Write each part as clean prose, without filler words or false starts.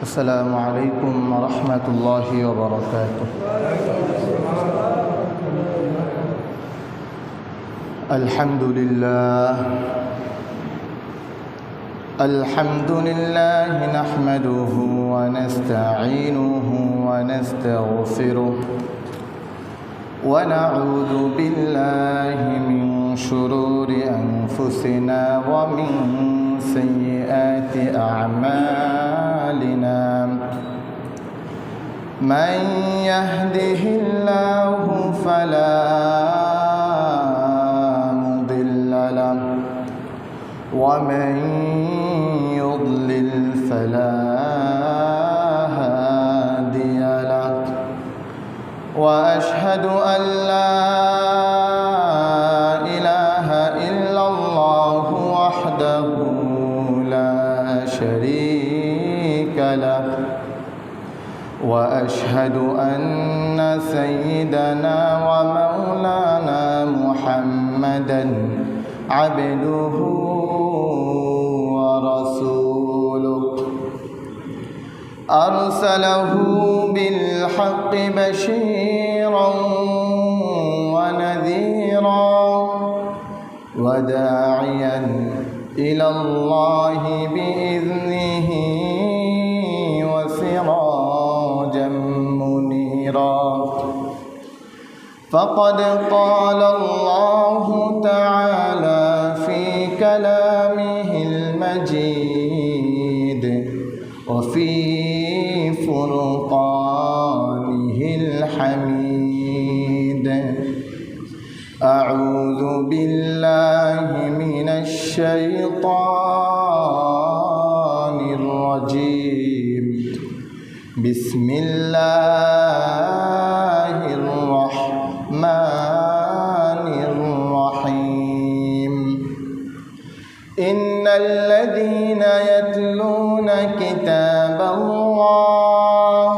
السلام عليكم ورحمة الله وبركاته. الحمد لله نحمده ونستعينه ونستغفره ونعوذ بالله من شرور أنفسنا ومن سيئات أعمالنا. من يهده الله فلا مضل له ومن يضلل فلا هادي له وأشهد أن لا إله إلا الله وحده لا شريك له وأشهد أن سيدنا ومولانا محمدًا عبده ورسوله أرسله بالحق بشيرا ونذيرا وداعيا إلى الله بإذنه وسراجا منيرا. فقد قال الله تعالى في كلامه المجيد وفي فرقانه الحميد: أعوذ بالله من الشيطان الرجيم. بسم الله الرحمن الرحيم. إن الذين يتلون كتاب الله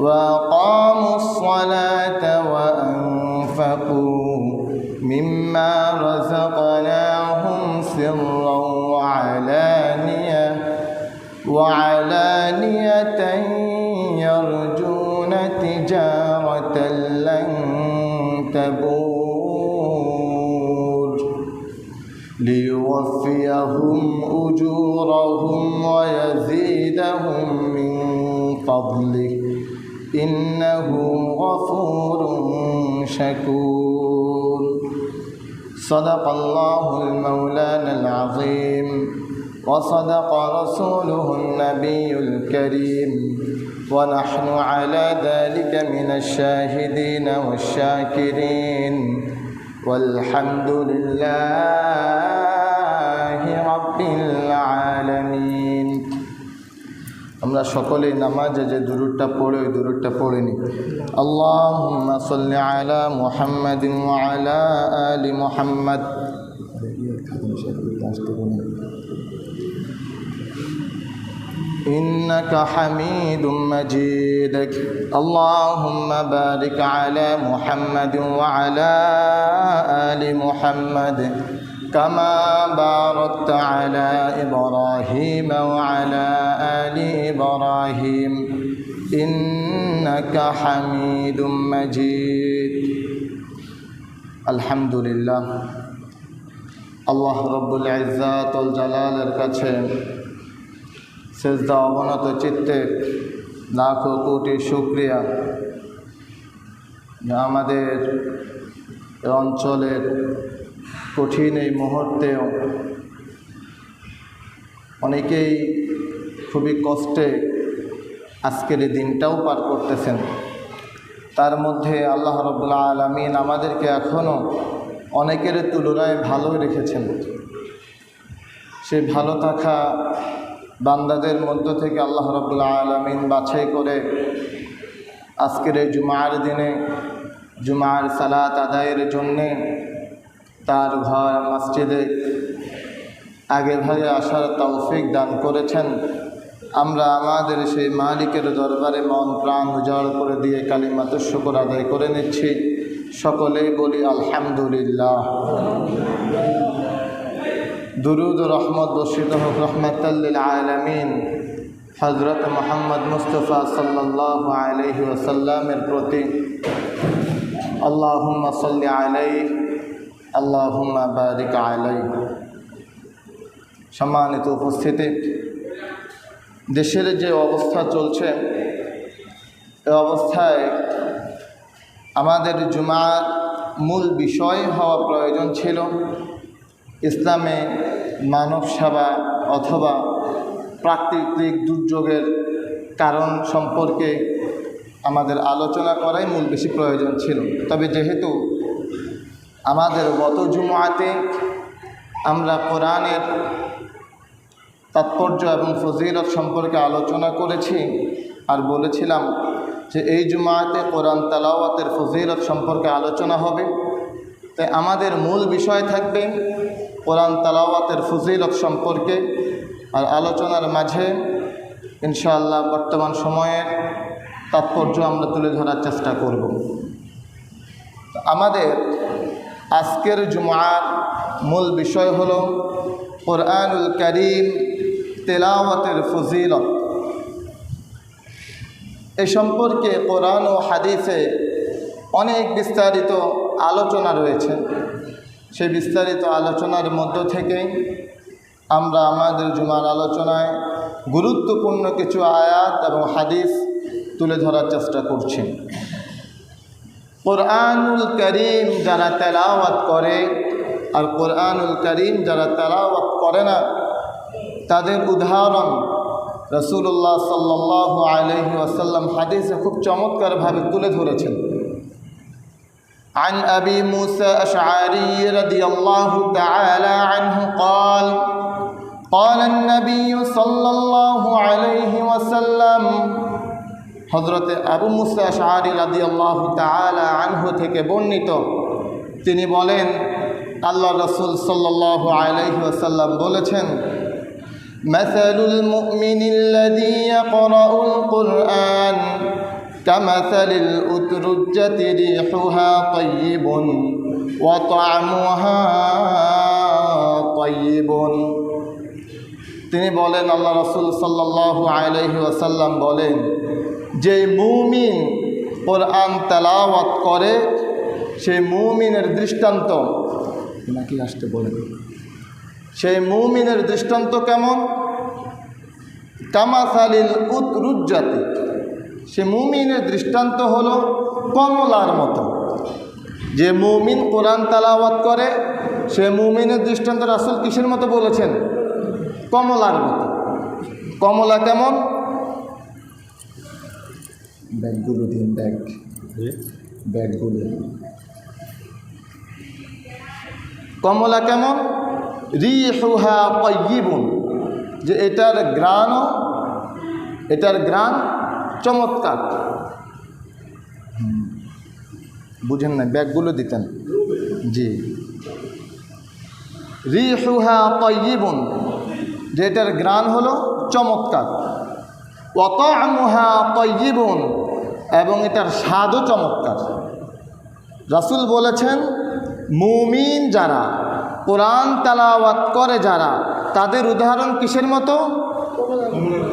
وأقاموا الصلاة وأنفقوا مما رزقناهم سرا وعلانية يرجون تجارة لن تبور ليوفيهم أجورهم ويزيدهم من فضله إنه غفور شكور. صدق الله المولانا العظيم وصدق رسوله النبي الكريم ونحن على ذلك من الشاهدين والشاكرين والحمد لله رب العالمين. আমরা সকলে নামাজে যে দুরূদটা পড়ে ওই দুরূদটা পড়ে নিই। আল্লাহুম্মা সাল্লি আলা মুহাম্মাদিন ওয়া আলা আলি মুহাম্মাদ। إنك حميد مجيد. اللهم بارك على محمد وعلى آل محمد كما باركت على إبراهيم وعلى آل إبراهيم إنك حميد مجيد. الحمد لله. الله رب العزات والجلال কাছে সেজদা অবনত চিত্তে লাখো কোটি শুকরিয়া যা আমাদের অঞ্চলের কঠিন এই মুহূর্তেও অনেকেই খুবই কষ্টে আজকের এই দিনটাও পার করতেছেন। তার মধ্যে আল্লাহ রাব্বুল আলামিন আমাদেরকে এখনও অনেকের তুলনায় ভালোই রেখেছেন। সেই ভালো থাকা বান্দাদের মধ্য থেকে আল্লাহ রাব্বুল আলামিন বাছাই করে আজকের এই জুমার দিনে জুমার সালাত আদায়ের জন্যে তার ঘর মসজিদে আগে ভাগে আসার তৌফিক দান করেছেন। আমরা আমাদের সেই মালিকের দরবারে মন প্রাণ উজাড় করে দিয়ে কালিমাতুশ শুকর আদায় করে নিচ্ছি। সকলেই বলি আলহামদুলিল্লাহ। দুরুদ ও রহমত বর্ষিত হোক রহমাতাল লিল আলামিন হযরত মুহাম্মদ মুস্তাফা সাল্লাল্লাহু আলাইহি ওয়াসাল্লামের প্রতি আল্লাহুম্মা সাল্লি আলাইহি আল্লাহুম্মা বারিক আলাইহি। সম্মানিত উপস্থিতি, দেশের যে অবস্থা চলছে এই অবস্থায় আমাদের জুমার মূল বিষয় হওয়া প্রয়োজন ছিল ইসলামে মানব সেবা অথবা প্রাকৃতিক দুর্যোগের কারণ সম্পর্কে আমাদের আলোচনা করাই মূল বেশি প্রয়োজন ছিল। তবে যেহেতু আমাদের গত জুমাতে আমরা কোরআনের তাৎপর্য এবং ফজিলত সম্পর্কে আলোচনা করেছি আর বলেছিলাম যে এই জুমাতে কোরআন তেলাওয়াতের ফজিলত সম্পর্কে আলোচনা হবে, তাই আমাদের মূল বিষয় থাকবে কোরআন তেলাওয়াতের ফজিলত সম্পর্কে। আর আলোচনার মাঝে ইনশাআল্লাহ বর্তমান সময়ের তাৎপর্য আমরা তুলে ধরার চেষ্টা করব। আমাদের আজকের জুমার মূল বিষয় হলো কোরআনুল কারীম তেলাওয়াতের ফজিলত। এ সম্পর্কে কোরআন ও হাদিসে অনেক বিস্তারিত আলোচনা রয়েছে। সেই বিস্তারিত আলোচনার মধ্য থেকেই আমরা আমাদের জুমার আলোচনায় গুরুত্বপূর্ণ কিছু আয়াত এবং হাদিস তুলে ধরার চেষ্টা করছি। কোরআনুল কারীম যারা তেলাওয়াত করে আর কোরআনুল কারীম যারা তেলাওয়াত করে না তাদের উদাহরণ রাসূলুল্লাহ সাল্লাল্লাহু আলাইহি ওয়াসাল্লাম হাদিসে খুব চমৎকারভাবে তুলে ধরেছেন। عن أبي موسى الأشعري رضي الله تعالى عنه قال قال النبي صلى الله عليه وسلم হযরত আবু মুসা আশআরী রাদিয়াল্লাহু তাআলা আনহু থেকে বর্ণিত, তিনি বলেন আল্লাহ রাসূল সাল্লাল্লাহু আলাইহি ওয়াসাল্লাম বলেছেন, মাসালুল মুমিনিল্লাযী ইয়াকরাউল কুরআন কামাসালিল উতরুজ্জাতি রিহুহা তাইয়িবুন ওয়া তা'আমুহা তাইয়িবুন। তিনি বলেন, আল্লাহ রাসূল সাল্লাল্লাহু আলাইহি ওয়াসাল্লাম বলেন, যে মুমিন কোরআন তেলাওয়াত করে সেই মুমিনের দৃষ্টান্ত নাকি আসতে বলেন, সেই মুমিনের দৃষ্টান্ত কেমন? কামাসালিল উতরুজ্জাতি, সে মুমিনের দৃষ্টান্ত হলো কমলার মতো। যে মুমিন কোরআন তেলাওয়াত করে সে মুমিনের দৃষ্টান্ত রাসূল কিসের মতো বলেছেন? কমলার মতো। কমলা কেমন? ব্যাগগুলো দিন, ব্যাগগুলো। কমলা কেমন? রিহুহা তাইয়িবুন, যে এটার ঘ্রাণ চমৎকার। বুঝেন না? ব্যাগগুলো দিতেন। জি, রিহুহা তাইয়িবুন, যে এটার ঘ্রাণ হলো চমৎকার। ওয়া তা'আমুহা তাইয়িবুন, এবং এটার স্বাদও চমৎকার। রাসূল বলেছেন মুমিন যারা কোরআন তেলাওয়াত করে যারা, তাদের উদাহরণ কিসের মতো?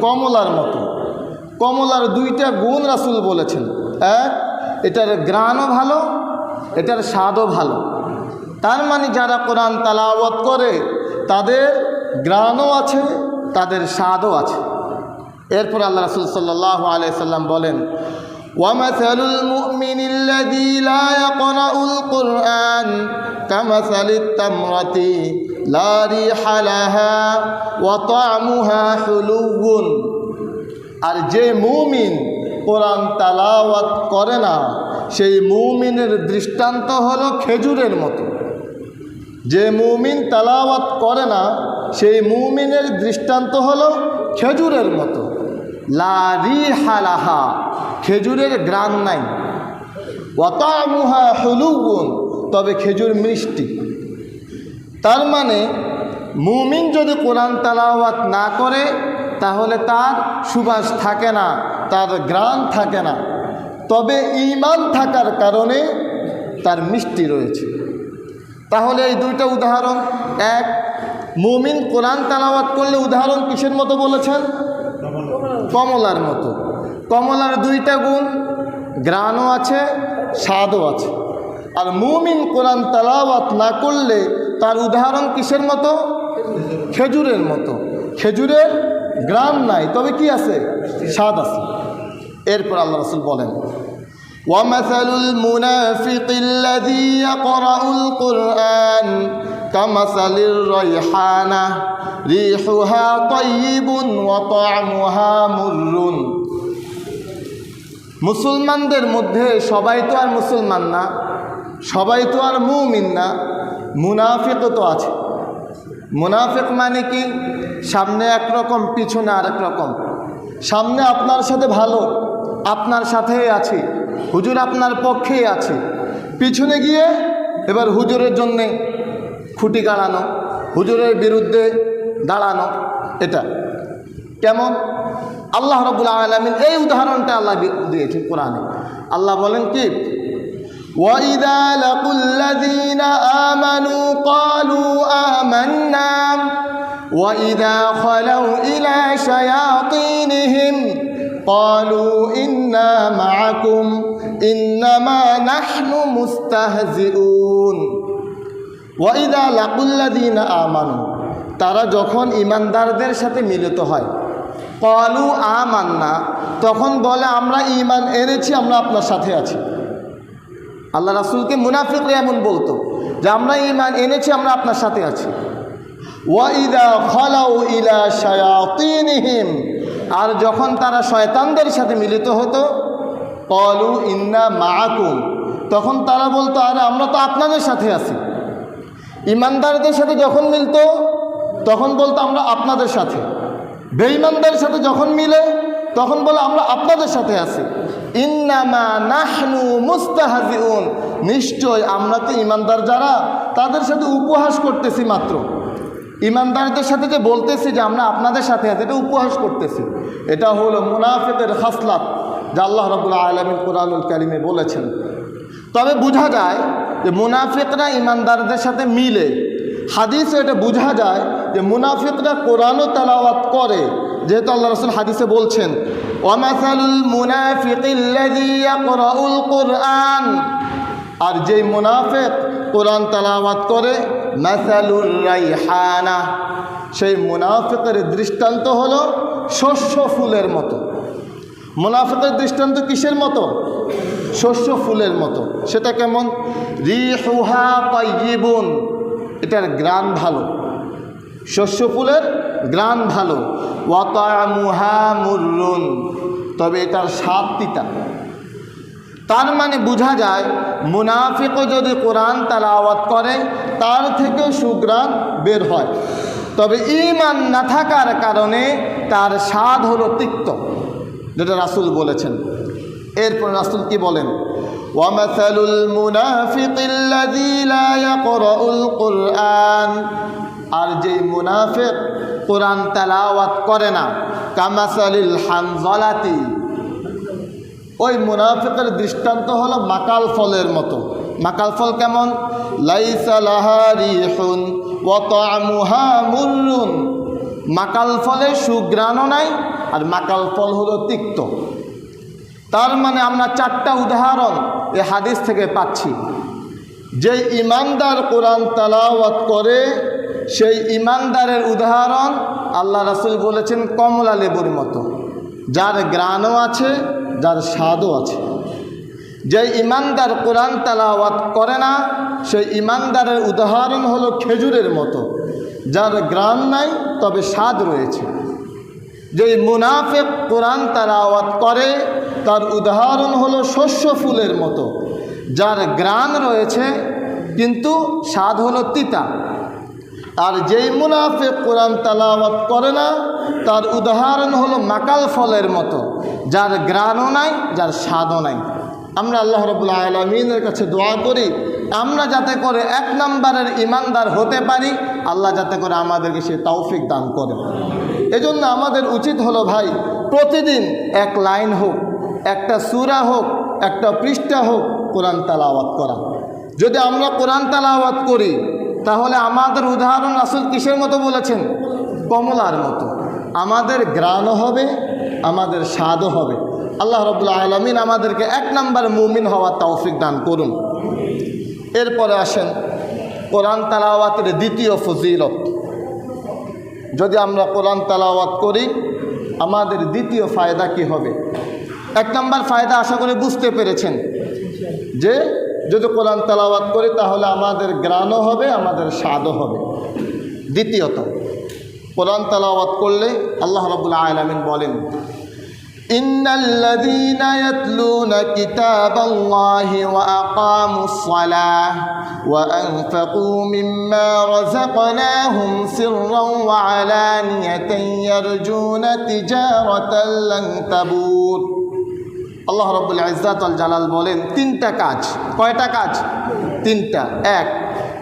কমলার মতো। কমলার দুইটা গুণ রাসূল বলেছেন, এক, এটার ঘ্রাণও ভালো, এটার স্বাদও ভালো। তার মানে যারা কোরআন তেলাওয়াত করে তাদের ঘ্রাণও আছে, তাদের স্বাদও আছে। এরপর আল্লাহ রাসূল সাল্লাল্লাহু আলাইহি সাল্লাম বলেন, ওয়ামাসালুল মুমিনিল্লাযী লা ইয়াকরাউল কুরআন কামাসালিত তামরাতি লা রিহা লাহা ওয়া তা'মুহা হুলুউন। আর যে মুমিন কোরআন তেলাওয়াত করে না সেই মুমিনের দৃষ্টান্ত হলো খেজুরের মতো। যে মুমিন তেলাওয়াত করে না সেই মুমিনের দৃষ্টান্ত হলো খেজুরের মতো। লা রিহা লাহা, খেজুরের ঘ্রাণ নাই। ওয়া তা'মুহা হুলুউন, তবে খেজুর মিষ্টি। তার মানে মুমিন যদি কোরআন তেলাওয়াত না করে তাহলে তার সুবাস থাকে না, তার ঘ্রাণ থাকে না। তবে ঈমান থাকার কারণে তার মিষ্টি রয়েছে। তাহলে এই দুইটা উদাহরণ, এক, মুমিন কোরআন তেলাওয়াত করলে উদাহরণ কিসের মতো বলেছেন? কমলার মতো। কমলার দুইটা গুণ, ঘ্রাণও আছে, স্বাদও আছে। আর মুমিন কোরআন তেলাওয়াত না করলে তার উদাহরণ কিসের মতো? খেজুরের মতো। খেজুরের ঘ্রাণ নাই, তবে কি আছে? স্বাদ আছে। এরপর আল্লাহ রাসূল বলেন, وَمَثَلُ الْمُنَافِقِ الَّذِي يَقْرَأُ الْقُرْآنَ كَمَثَلِ الرَّيْحَانَةِ رِيحُهَا طَيِّبٌ وَطَعْمُهَا مُرٌّ। মুসলমানদের মধ্যে সবাই তো আর মুসলমান না, সবাই তো আর মুমিন না, মুনাফিকও তো আছে। মুনাফিক মানে কি? সামনে একরকম, পিছনে আরেক রকম। সামনে আপনার সাথে ভালো, আপনার সাথেই আছি, হুজুর আপনার পক্ষেই আছে, পিছনে গিয়ে এবার হুজুরের জন্যে খুঁটি গাড়ানো, হুজুরের বিরুদ্ধে দাঁড়ানো। এটা কেমন? আল্লাহ রাব্বুল আলামিন এই উদাহরণটা আল্লাহ দিয়েছেন কোরআনে। আল্লাহ বলেন কি, وَإِذَا لَقُوا الَّذِينَ آمَنُوا قَالُوا آمَنَّا وَإِذَا خَلَوْا إِلَى شَيَاطِينِهِمْ قَالُوا إِنَّا مَعَكُمْ إِنَّمَا نَحْنُ مُسْتَهْزِئُونَ وَإِذَا لَقُوا الَّذِينَ آمَنُوا, তারা যখন ইমানদারদের সাথে মিলিত হয়, ক্বালু আমান্না, তখন বলে আমরা ঈমান এনেছি, আমরা আপনার সাথে আছি। আল্লাহ রাসূলকে মুনাফিকরা এমন বলতো যে আমরা ঈমান এনেছি, আমরা আপনার সাথে আছি। ওয়াইদা খালাউ ইলা শায়াতিনহিম, আর যখন তারা শয়তানদের সাথে মিলিত হতো, ক্বালু ইন্না মাআকুম, তখন তারা বলতো আরে আমরা তো আপনাদের সাথে আছি। ঈমানদারদের সাথে যখন মিলতো তখন বলতো আমরা আপনাদের সাথে, বেঈমানদের সাথে যখন মিলে তখন বলে আমরা আপনাদের সাথে আছি। ইন্নামা নাহনু মুস্তাহজিউন, নিশ্চয় আমরা তো ঈমানদার যারা তাদের সাথে উপহাস করতেছি মাত্র। ঈমানদারদের সাথে যে বলতেছি যে আমরা আপনাদের সাথে আছি, এটা উপহাস করতেছি। এটা হলো মুনাফিকের খাসলাত, যা আল্লাহ রাব্বুল আলামিন কুরআনুল কারীমে বলেছেন। তবে বোঝা যায় যে মুনাফিকরা ঈমানদারদের সাথে মিলে। হাদিসে এটা বোঝা যায় যে মুনাফিকরা কোরআনও তেলাওয়াত করে, যেহেতু আল্লাহ রাসূল হাদিসে বলছেন ওয়ামাসালুল মুনাফিকিল্লাযী ইয়াকরাউল কুরআন, আর যেই মুনাফিক কোরআন তেলাওয়াত করে, মাসালুর রাইহানা, সেই মুনাফিকের দৃষ্টান্ত হলো শস্য ফুলের মতো। মুনাফিকের দৃষ্টান্ত কিসের মতো? শস্য ফুলের মতো। সেটা কেমন? রিহুহা তাইয়িবুন, এটার ঘ্রাণ ভালো, শস্য ফুলের ঘ্রাণ ভালো। ওয়া তা'মুহা মুররুন, তবে এটার স্বাদ তিতা। তার মানে বোঝা যায় মুনাফিকও যদি কোরআন তেলাওয়াত করে তার থেকেও সুঘ্রাণ বের হয়, তবে ঈমান না থাকার কারণে তার স্বাদ হলো তিক্ত, যেটা রাসূল বলেছেন। এরপর রাসূল কি বলেন? ওয়ামাসালুল মুনাফিকিল্লাযী লা ইয়াকরাউল কুরআন, আর যেই মুনাফিক কোরআন তেলাওয়াত করে না, কামাসালিল হানজালাতি, ওই মুনাফিকের দৃষ্টান্ত হলো মাকাল ফলের মতো। মাকাল ফল কেমন? লাইসা লাহা রিহুন ওয়া তা'মুহা মুররুন, মাকাল ফলে সুঘ্রাণও নাই, আর মাকাল ফল হলো তিক্ত। তার মানে আমরা চারটা উদাহরণ এই হাদিস থেকে পাচ্ছি। যে ঈমানদার কোরআন তেলাওয়াত করে সেই ঈমানদারের উদাহরণ আল্লাহ রাসূল বলেছেন কমলা লেবুর মতো, যার ঘ্রাণও আছে, যার স্বাদও আছে। যে ঈমানদার কোরআন তেলাওয়াত করে না সেই ঈমানদারের উদাহরণ হলো খেজুরের মতো, যার ঘ্রাণ নাই তবে স্বাদ রয়েছে। যে মুনাফিক কোরআন তেলাওয়াত করে তার উদাহরণ হলো শস্য ফুলের মতো, যার ঘ্রাণ রয়েছে কিন্তু স্বাদ হলো তিতা। আর যেই মুনাফিক কোরআন তেলাওয়াত করে না তার উদাহরণ হলো মাকাল ফলের মতো, যার ঘ্রাণও নাই, যার স্বাদও নাই। আমরা আল্লাহ রাব্বুল আলামিনের কাছে দোয়া করি আমরা যাতে করে 1 নম্বরের ঈমানদার হতে পারি, আল্লাহ যাতে করে আমাদেরকে সে তৌফিক দান করেন। এজন্য আমাদের উচিত হলো ভাই, প্রতিদিন 1 লাইন হোক, একটা সূরা হোক, একটা পৃষ্ঠা হোক, কোরআন তেলাওয়াত করা। যদি আমরা কোরআন তেলাওয়াত করি তাহলে আমাদের উদাহরণ রাসূল কিসের মতো বলেছেন? কমলার মতো। আমাদের গ্রাণও হবে, আমাদের স্বাদও হবে। আল্লাহ রাব্বুল আলামিন আমাদেরকে 1 নম্বর মুমিন হওয়ার তৌফিক দান করুন। এরপরে আসেন কোরআন তেলাওয়াতের দ্বিতীয় ফজিলত। যদি আমরা কোরআন তেলাওয়াত করি আমাদের দ্বিতীয় ফায়দা কি হবে? 1 নম্বর ফায়দা আশা করি বুঝতে পেরেছেন যে যদি কোরআন তেলাওয়াত করি তাহলে আমাদের গ্রাণও হবে, আমাদের স্বাদও হবে। দ্বিতীয়ত কোরআন তেলাওয়াত করলে আল্লাহ রাব্বুল আলামিন বলেন, ইন্নাল্লাযীনা ইয়াতলুনা কিতাবাল্লাহি ওয়া আকামুস সালাহ ওয়া আনফাকু মিম্মা রাযাকনাহুম সিররান ওয়া আলানিয়াতান ইয়ারজুনা তিজারাতান লান তাবুর। আল্লাহ রাব্বুল ইজ্জাত ওয়াল জালাল বলেন 3টা কাজ। কয়টা কাজ? 3টা। 1,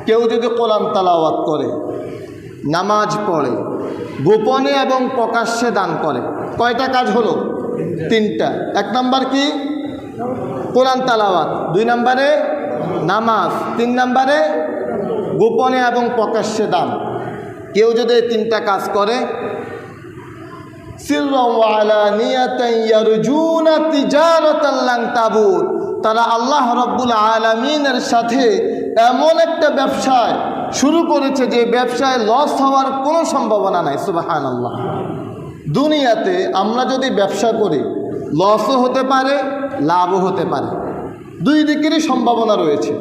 কেউ যদি কোরআন তেলাওয়াত করে, নামাজ পড়ে, গোপনে এবং প্রকাশ্যে দান করে, কয়টা কাজ হলো? 3টা। 1 নম্বর কি? কোরআন তেলাওয়াত। 2 নম্বরে নামাজ। 3 নম্বরে গোপনে এবং প্রকাশ্যে দান। কেউ যদি এই 3টা কাজ করে, সিররান ওয়া আলানিয়াতান ইয়ারজুনা তিজারাতান লান তাবুর, তারা আল্লাহ রাব্বুল আলামিনের সাথে এমন একটা ব্যবসায় শুরু করেছে যে ব্যবসায় লস হওয়ার কোনো সম্ভাবনা নাই। সুবহানাল্লাহ। দুনিয়াতে আমরা যদি ব্যবসা করি লসও হতে পারে, লাভও হতে পারে, 2 দিকেরই সম্ভাবনা রয়েছে।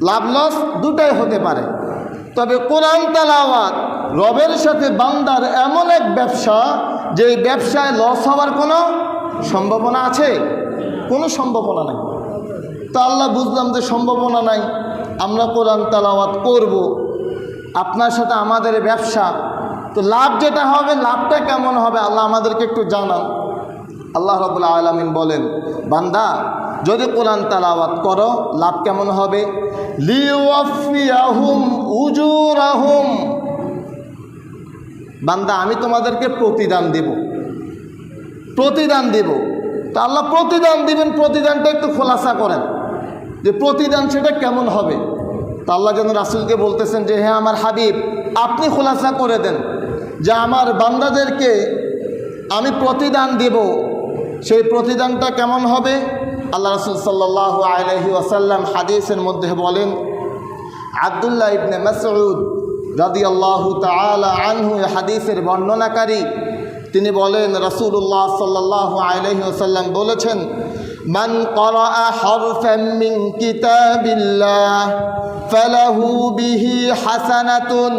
লাভ লস দুটাই হতে পারে। তবে কোরআন তেলাওয়াত রবের সাথে বান্দার এমন এক ব্যবসা যে ব্যবসায় লস হওয়ার কোনো সম্ভাবনা আছে? কোনো সম্ভাবনা নাই। তো আল্লাহ বুঝলাম যে সম্ভাবনা নাই, আমরা কোরআন তেলাওয়াত করব, আপনার সাথে আমাদের ব্যবসা, তো লাভ যেটা হবে লাভটা কেমন হবে আল্লাহ আমাদেরকে একটু জানান। আল্লাহ রাব্বুল আলামিন বলেন, বান্দা যদি কোরআন তেলাওয়াত করো লাভ কেমন হবে? লিওয়াফিয়াহুম উজুরাহুম, বান্দা আমি তোমাদেরকে প্রতিদান দেব, প্রতিদান দেব। তো আল্লাহ প্রতিদান দিবেন, প্রতিদানটা একটু খোলাসা করেন যে প্রতিদান সেটা কেমন হবে। তা আল্লাহ যেন রাসূলকে বলতেছেন যে হ্যাঁ আমার হাবিব আপনি খোলাসা করে দেন যে আমার বান্দাদেরকে আমি প্রতিদান দেব, সেই প্রতিদানটা কেমন হবে। আল্লাহ রাসূল সাল্লাল্লাহু আলাইহি ওয়াসাল্লাম হাদিসের মধ্যে বলেন, আব্দুল্লাহ ইবনে মাসউদ রাদিয়াল্লাহু তাআলা আনহু হাদিসের বর্ণনাকারী, তিনি বলেন রাসূলুল্লাহ সাল্লাল্লাহু আলাইহি ওয়াসাল্লাম বলেছেন, মান ক্বারাআ হারফান মিন কিতাবিল্লাহ ফালাহু বিহি হাসানাতুন,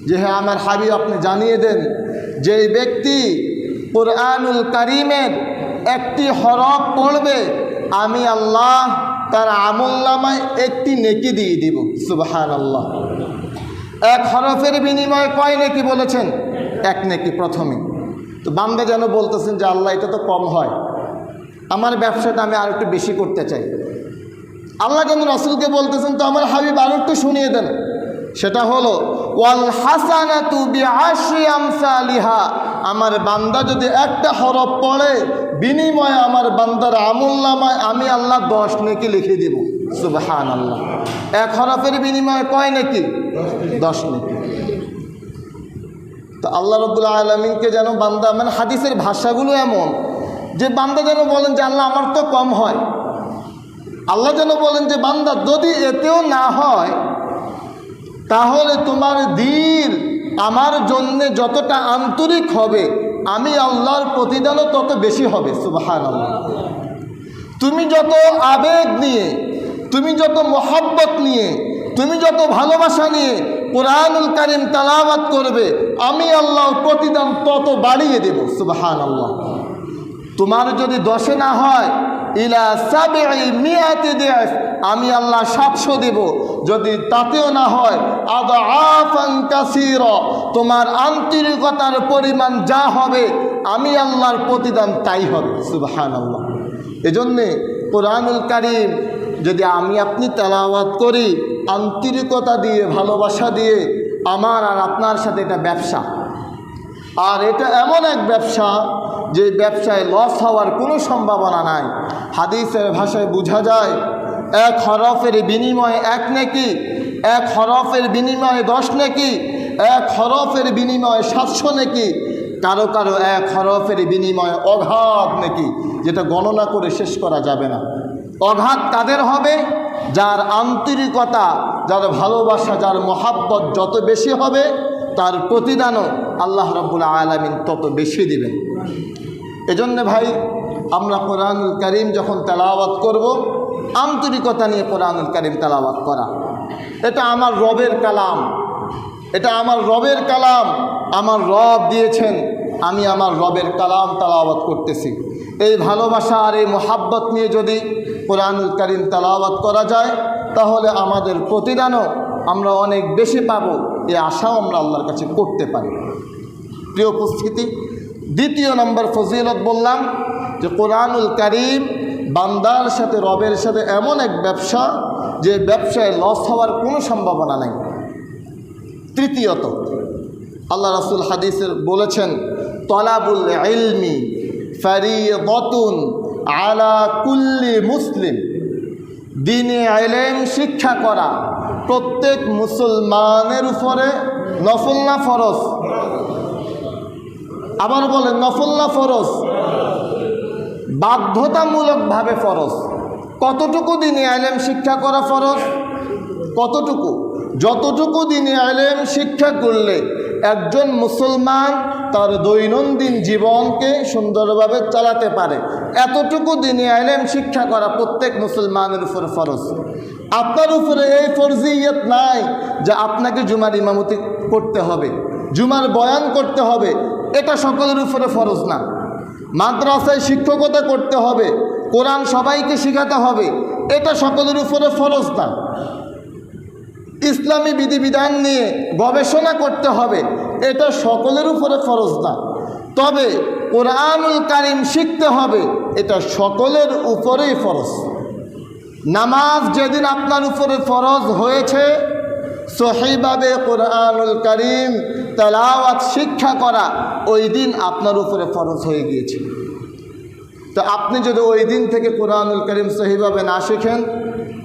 যে হ্যাঁ আমার হাবিব আপনি জানিয়ে দেন যে ব্যক্তি কুরআনুল কারীমের একটি হরফ পড়বে আমি আল্লাহ তার আমলনামায় একটি নেকি দিয়ে দিব। সুবহানাল্লাহ। 1 হরফের বিনিময়ে কয় নেকি বলেছেন? 1 নেকি প্রথমে। তো বান্দা যেন বলতেছেন যে আল্লাহ এটা তো কম হয়, আমার ব্যবসাটা আমি আর একটু বেশি করতে চাই। আল্লাহ যেন রাসূলকে বলতেছেন তো আমার হাবিব আর একটু শুনিয়ে দেন, সেটা হলো ওয়াল হাসানাতু বিআশরি আমসালিহা, আমার বান্দা যদি একটা হরফ পড়ে বিনিময়ে আমার বান্দার আমলনামায় আমি আল্লাহ 10 নেকি লিখে দেব। সুবহানাল্লাহ। 1 হরফের বিনিময়ে কয় নেকি? 10 নেকি। তো আল্লাহ রাব্বুল আলামিনকে যেন বান্দা, মানে হাদিসের ভাষাগুলো এমন যে বান্দা যেন বলেন যে আল্লাহ আমার তো কম হয়। আল্লাহ যেন বলেন যে বান্দা যদি এতেও না হয় তাহলে তোমার দিল আমার জন্যে যতটা আন্তরিক হবে আমি আল্লাহর প্রতিদানও তত বেশি হবে। সুবহানাল্লাহ। তুমি যত আবেগ নিয়ে, তুমি যত মহব্বত নিয়ে, তুমি যত ভালোবাসা নিয়ে কুরআনুল কারীম তেলাওয়াত করবে আমি আল্লাহর প্রতিদান তত বাড়িয়ে দেব। সুবহানাল্লাহ। তোমার যদি 10-এ না হয় ইলা 700 দিআফ, আমি আল্লাহ 700 দেব। যদি তাতেও না হয় আদআফান কাসীরা, তোমার আন্তরিকতার পরিমাণ যা হবে আমি আল্লাহর প্রতিদান তাই হবে। সুবহানাল্লাহ। এজন্যে কুরআনুল কারীম যদি আমি আপনি তেলাওয়াত করি আন্তরিকতা দিয়ে, ভালোবাসা দিয়ে, আমার আর আপনার সাথে এটা ব্যবসা, আর এটা এমন এক ব্যবসা যে ব্যবসায় লস হওয়ার কোনো সম্ভাবনা নাই। হাদিসের ভাষায় বোঝা যায় 1 হরফের বিনিময়ে 1 নেকি, 1 হরফের বিনিময়ে 10 নেকি, এক হরফের বিনিময়ে 700 নেকি, কারো কারো এক হরফের বিনিময়ে অগাধ নেকি, যেটা গণনা করে শেষ করা যাবে না। অগাধ কাদের হবে? যার আন্তরিকতা, যার ভালোবাসা, যার মহাব্বত যত বেশি হবে, তার প্রতিদানও আল্লাহ রাব্বুল আলামিন তত বেশি দিবেন। এজন্য ভাই, আমরা কোরআনুল কারীম যখন তেলাওয়াত করব, আন্তরিকতা নিয়ে কোরআনুল কারীম তেলাওয়াত করা। এটা আমার রবের কালাম, এটা আমার রবের কালাম, আমার রব দিয়েছেন, আমি আমার রবের কালাম তেলাওয়াত করতেছি। এই ভালোবাসা আর এই মোহাব্বত নিয়ে যদি কোরআনুল কারীম তেলাওয়াত করা যায়, তাহলে আমাদের প্রতিদানও আমরা অনেক বেশি পাব, এই আশাও আমরা আল্লাহর কাছে করতে পারি। প্রিয় উপস্থিতি, দ্বিতীয় নম্বর ফজিলত বললাম যে কোরআনুল কারীম বান্দার সাথে, রবের সাথে এমন এক ব্যবসা, যে ব্যবসায় লস হওয়ার কোনো সম্ভাবনা নেই। তৃতীয়ত, আল্লাহ রাসূল হাদিসে বলেছেন, তলাবুল ইলমি ফারিদাতুন আলা কুল্লি মুসলিম। দ্বীনে ইলম শিক্ষা করা প্রত্যেক মুসলমানের উপরে নফল না ফরজ? আবার বলেন, নফল না ফরজ? বাধ্যতামূলকভাবে ফরজ। কতটুকু দ্বীনে ইলম শিক্ষা করা ফরজ? কতটুকু? যতটুকু দ্বীনে ইলম শিক্ষা করলে একজন মুসলমান তার দৈনন্দিন জীবনকে সুন্দরভাবে চালাতে পারে, এতটুকু দ্বীনে ইলম শিক্ষা করা প্রত্যেক মুসলমানের উপর ফরজ। আপনার উপরে এই ফরজিয়ত নাই যে আপনাকে জুমার ইমামতি করতে হবে, জুমার বয়ান করতে হবে, এটা সকলের উপরে ফরজ না। মাদ্রাসায় শিক্ষকতা করতে হবে, কোরআন সবাইকে শেখাতে হবে, এটা সকলের উপরে ফরজ না। ইসলামী বিধিবিধান নিয়ে গবেষণা করতে হবে, এটা সকলের উপরে ফরজ না। তবে কোরআনুল কারীম শিখতে হবে, এটা সকলের উপরেই ফরজ। নামাজ যেদিন আপনার উপরে ফরজ হয়েছে, সহিভাবে কোরআনুল কারীম তেলাওয়াত শিক্ষা করা ওই দিন আপনার উপরে ফরজ হয়ে গিয়েছে। তো আপনি যদি ওই দিন থেকে কোরআনুল কারীম সহিভাবে না শেখেন,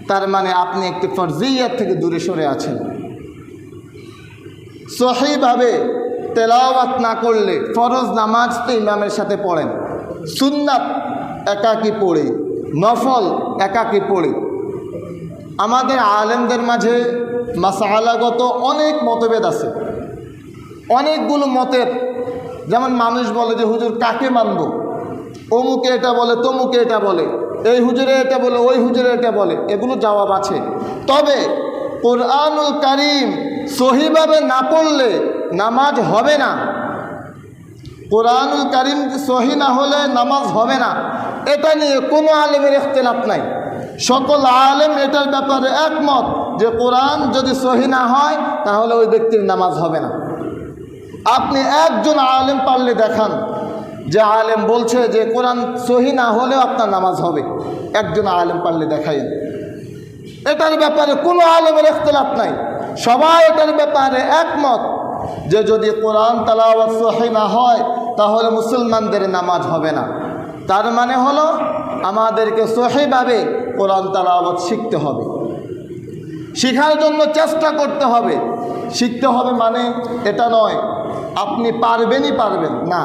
তার মানে আপনি একটি ফরজিয়ত থেকে দূরে সরে আছেন। সহিভাবে তেলাওয়াত না করলে, ফরজ নামাজ তো ইমামের সাথে পড়েন, সুন্নাত একাকী পড়ে, নফল একাকী পড়ে। আমাদের আলেমদের মাঝে মাসআলাগত অনেক মতভেদ আছে, অনেকগুলো মতের। যেমন মানুষ বলে যে হুজুর কাকে মানব, অমুকে এটা বলে, তমুকে এটা বলে, এই হুজুরে এটা বলে, ওই হুজুরে এটা বলে, এগুলো জবাব আছে। তবে কোরআনুল কারীম সহিভাবে না পড়লে নামাজ হবে না। কোরআনুল কারীম সহি না হলে নামাজ হবে না, এটা নিয়ে কোনো আলেমের ইখতিলাফ নাই। সকল আলেম এটার ব্যাপারে একমত যে কোরআন যদি সহি না হয়, তাহলে ওই ব্যক্তির নামাজ হবে না। আপনি একজন আলেম পারলে দেখান যে আলেম বলছে যে কোরআন সহি না হলেও আপনার নামাজ হবে, একজন আলেম পারলে দেখাই। এটার ব্যাপারে কোনো আলেমের ইখতিলাফ নাই, সবাই এটার ব্যাপারে একমত যে যদি কোরআন তেলাওয়াত সহি না হয়, তাহলে মুসলমানদের নামাজ হবে না। তার মানে হলো আমাদেরকে সহিভাবে কোরআন তেলাওয়াত শিখতে হবে, শেখার জন্য চেষ্টা করতে হবে। শিখতে হবে মানে এটা নয় আপনি পারবেনই পারবেন না,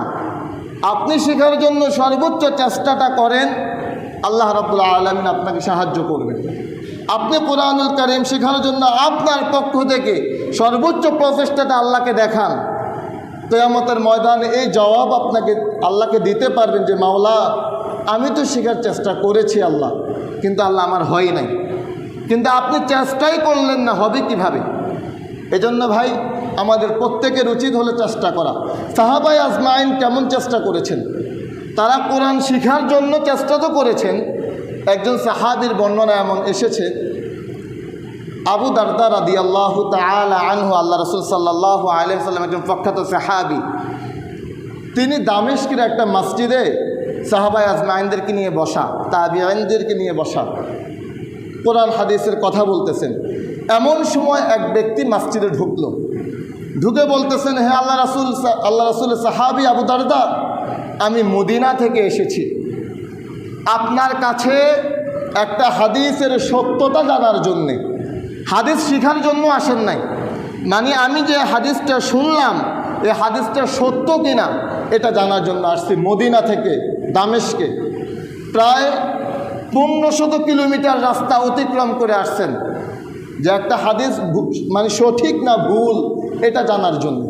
আপনি শেখার জন্য সর্বোচ্চ চেষ্টাটা করেন, আল্লাহ রাব্বুল আলামিন আপনাকে সাহায্য করবেন। আপনি কোরআনুল কারীম শেখার জন্য আপনার পক্ষ থেকে সর্বোচ্চ প্রচেষ্টাটা আল্লাহকে দেখান, কিয়ামতের ময়দানে এই জবাব আপনাকে আল্লাহকে দিতে পারবেন যে মাওলা, আমি তো শেখার চেষ্টা করেছি আল্লাহ, কিন্তু আল্লাহ আমার হয় নাই। কিন্তু আপনি চেষ্টাই করলেন না, হবে কিভাবে? এজন্য ভাই, আমাদের প্রত্যেকের উচিত হলো চেষ্টা করা। সাহাবায়ে আজমাইন কেমন চেষ্টা করেছেন? তারা কোরআন শেখার জন্য চেষ্টা তো করেছেন। একজন সাহাবীর বর্ণনা এমন এসেছে, আবু দারদা রাদিয়াল্লাহু তাআলা আনহু, আল্লাহ রাসূল সাল্লাল্লাহু আলাইহি ওয়াসাল্লাম একজন প্রখ্যাত সাহাবী, তিনি দামেস্কের একটা মসজিদে সাহাবায়ে আজমাইনদেরকে নিয়ে বসা, তাবিঈনদেরকে নিয়ে বসা, কোরআন হাদিসের কথা বলতেছেন। এমন সময় এক ব্যক্তি মসজিদে ঢুকলো, ঢুকে বলতেছেন, হে আল্লাহ রাসূলের সাহাবী আবু দারদা, আমি মদিনা থেকে এসেছি, আপনার কাছে একটা হাদিসের সত্যতা জানার জন্যে, হাদিস শেখার জন্য আসেন নাই, মানে আমি যে হাদিসটা শুনলাম এই হাদিসটা সত্য কিনা এটা জানার জন্য আসছি মদিনা থেকে দামেস্কে। প্রায় 1500 কিলোমিটার রাস্তা অতিক্রম করে আসছেন যে একটা হাদিস মানে সঠিক না ভুল এটা জানার জন্য।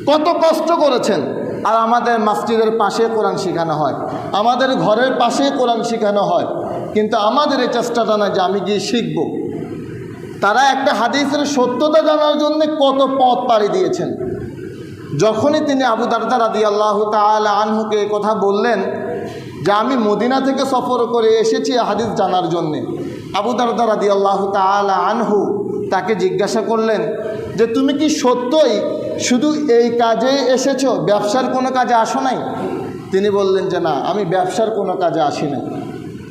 কত কষ্ট করেছেন। আর আমাদের মসজিদের পাশে কোরআন শেখানো হয়, আমাদের ঘরের পাশে কোরআন শেখানো হয়, কিন্তু আমাদের এই চেষ্টাটা না যে আমি গিয়ে শিখব। তারা একটা হাদিসের সত্যতা জানার জন্য কত পথ পাড়ি দিয়েছেন। যখনই তিনি আবু দারদা রাদিয়াল্লাহু তাআলা আনহুকে এই কথা বললেন যে আমি মদিনা থেকে সফর করে এসেছি হাদিস জানার জন্যে, আবু দারদা রাদিয়াল্লাহু তাআলা আনহু তাকে জিজ্ঞাসা করলেন যে তুমি কি সত্যই শুধু এই কাজে এসেছো, ব্যবসার কোনো কাজে আসো নাই? তিনি বললেন যে না, আমি ব্যবসার কোনো কাজে আসি নাই।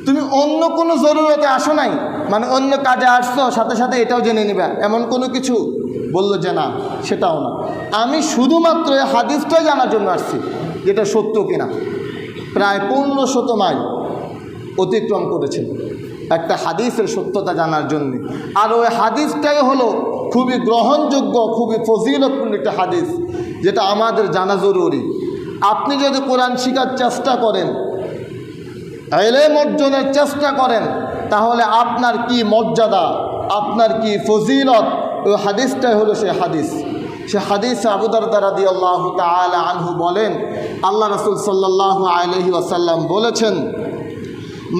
তুমি অন্য কোনো জরুরতে আসো নাই, মানে অন্য কাজে আসছো সাথে সাথে এটাও জেনে নিবা এমন কোনো কিছু? বলল যে না, সেটাও না, আমি শুধুমাত্র এই হাদিসটাই জানার জন্য আসছি যেটা সত্য কিনা। প্রায় 1500 মাইল অতিক্রম করেছেন একটা হাদিসের সত্যতা জানার জন্যে। আর ওই হাদিসটাই হলো খুবই গ্রহণযোগ্য, খুবই ফজিলতপূর্ণ একটা হাদিস, যেটা আমাদের জানা জরুরি। আপনি যদি কোরআন শিখার চেষ্টা করেন, ইলম অর্জনের চেষ্টা করেন, তাহলে আপনার কি মর্যাদা, আপনার কি ফজিলত, ওই হাদিসটাই হলো সেই হাদিস। সে হাদিসে আবু দারদা রাদিয়াল্লাহু তাআলা আনহু বলেন, আল্লাহ রাসূল সাল্লাল্লাহু আলাইহি ওয়াসাল্লাম বলেছেন,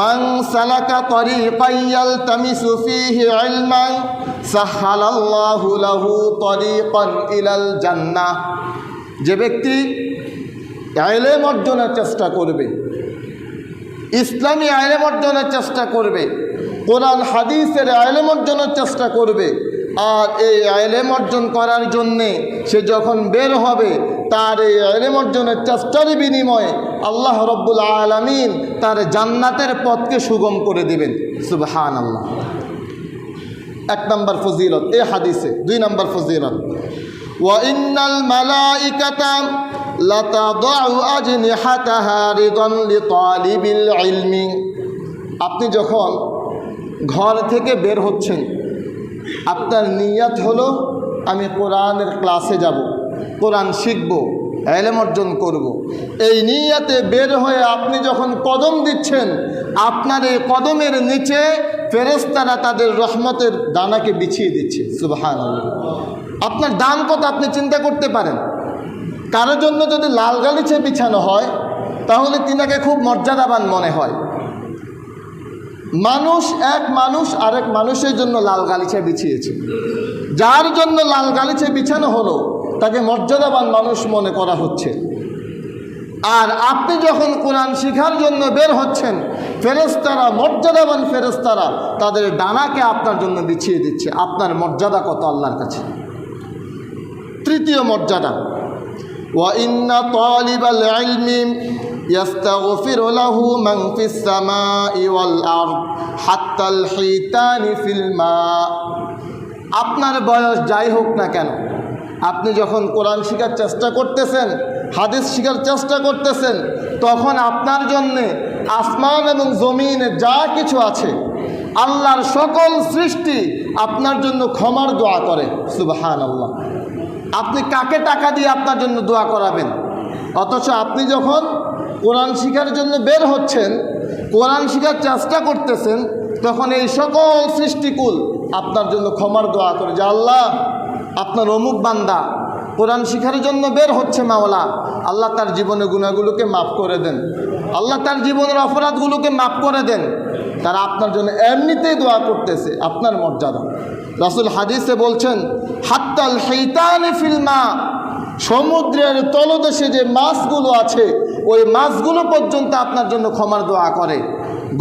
মান সালাকা তরিকান ইয়ালতামিসু ফীহি ইলমান সাহালাল্লাহু লাহু তরিকান ইলাল জান্নাহ। যে ব্যক্তি ইলম অর্জনের চেষ্টা করবে, ইসলামী ইলম অর্জনের চেষ্টা করবে, কোরআন হাদিসের ইলম অর্জনের চেষ্টা করবে, আর এই ইলম অর্জন করার জন্যে সে যখন বের হবে, তার এই ইলম অর্জনের চেষ্টার বিনিময়ে আল্লাহ রব্বুল আলামিন তার জান্নাতের পথকে সুগম করে দিবেন। সুবহানাল্লাহ। 1 নম্বর ফজিলত এই হাদিসে। 2 নম্বর ফজিলত, ওয়া ইন্নাল মালাইকাতা লাতাদাউ আজনিহাতাহা রিদান লিতালিবিল ইলমি। আপনি যখন ঘর থেকে বের হচ্ছেন, আপনার নিয়ত হলো আমি কোরআনের ক্লাসে যাব, কোরআন শিখব, ইলম অর্জন করব। এই নিয়তে বের হয়ে আপনি যখন কদম দিচ্ছেন, আপনার এই কদমের নিচে ফেরেশতারা তাদের রহমতের দানাকে বিছিয়ে দিচ্ছে। সুবহানাল্লাহ। আপনার দাম কত আপনি চিন্তা করতে পারেন। কারোর জন্য যদি লাল গালিচা বিছানো হয়, তাহলে তিনাকে খুব মর্যাদাবান মনে হয়। এক মানুষ আরেক মানুষের জন্য লাল গালিচা বিছিয়েছে, যার জন্য লাল গালিচা বিছানো হলো তাকে মর্যাদাবান মানুষ মনে করা হচ্ছে। আর আপনি যখন কোরআন শিখার জন্য বের হচ্ছেন, ফেরেশতারা, মর্যাদাবান ফেরেশতারা তাদের ডানাকে আপনার জন্য বিছিয়ে দিচ্ছে। আপনার মর্যাদা কত আল্লাহর কাছে। 3য় মর্যাদা, ওয়া ইন্না তালিবাল ইলমি ইয়াস্তাগফিরু লাহু মান ফিস সামাই ওয়াল আরদ হাত্তাল হিতানি ফিল মা। আপনার বয়স যাই হোক না কেন, আপনি যখন কোরআন শিখার চেষ্টা করতেছেন, হাদিস শিখার চেষ্টা করতেছেন, তখন আপনার জন্যে আসমান এবং জমিনে যা কিছু আছে, আল্লাহর সকল সৃষ্টি আপনার জন্য ক্ষমার দোয়া করে। সুবহানাল্লাহ। আপনি কাকে টাকা দিয়ে আপনার জন্য দোয়া করাবেন? অথচ আপনি যখন কোরআন শিখার জন্য বের হচ্ছেন, কোরআন শিখার চেষ্টা করতেছেন, তখন এই সকল সৃষ্টিকুল আপনার জন্য ক্ষমার দোয়া করে যে আল্লাহ, আপনার অমুক বান্দা কোরআন শিখার জন্য বের হচ্ছে, মাওলা আল্লাহ তার জীবনের গুনাহগুলোকে মাফ করে দেন, আল্লাহ তার জীবনের অপরাধগুলোকে মাফ করে দেন। তারা আপনার জন্য এমনিতেই দোয়া করতেছে। আপনার মর্যাদা। রাসূল হাদিসে বলছেন, হাত্তাল হিতানি ফিল মা। সমুদ্রের তলদেশে যে মাছগুলো আছে, ওই মাছগুলো পর্যন্ত আপনার জন্য ক্ষমার দোয়া করে।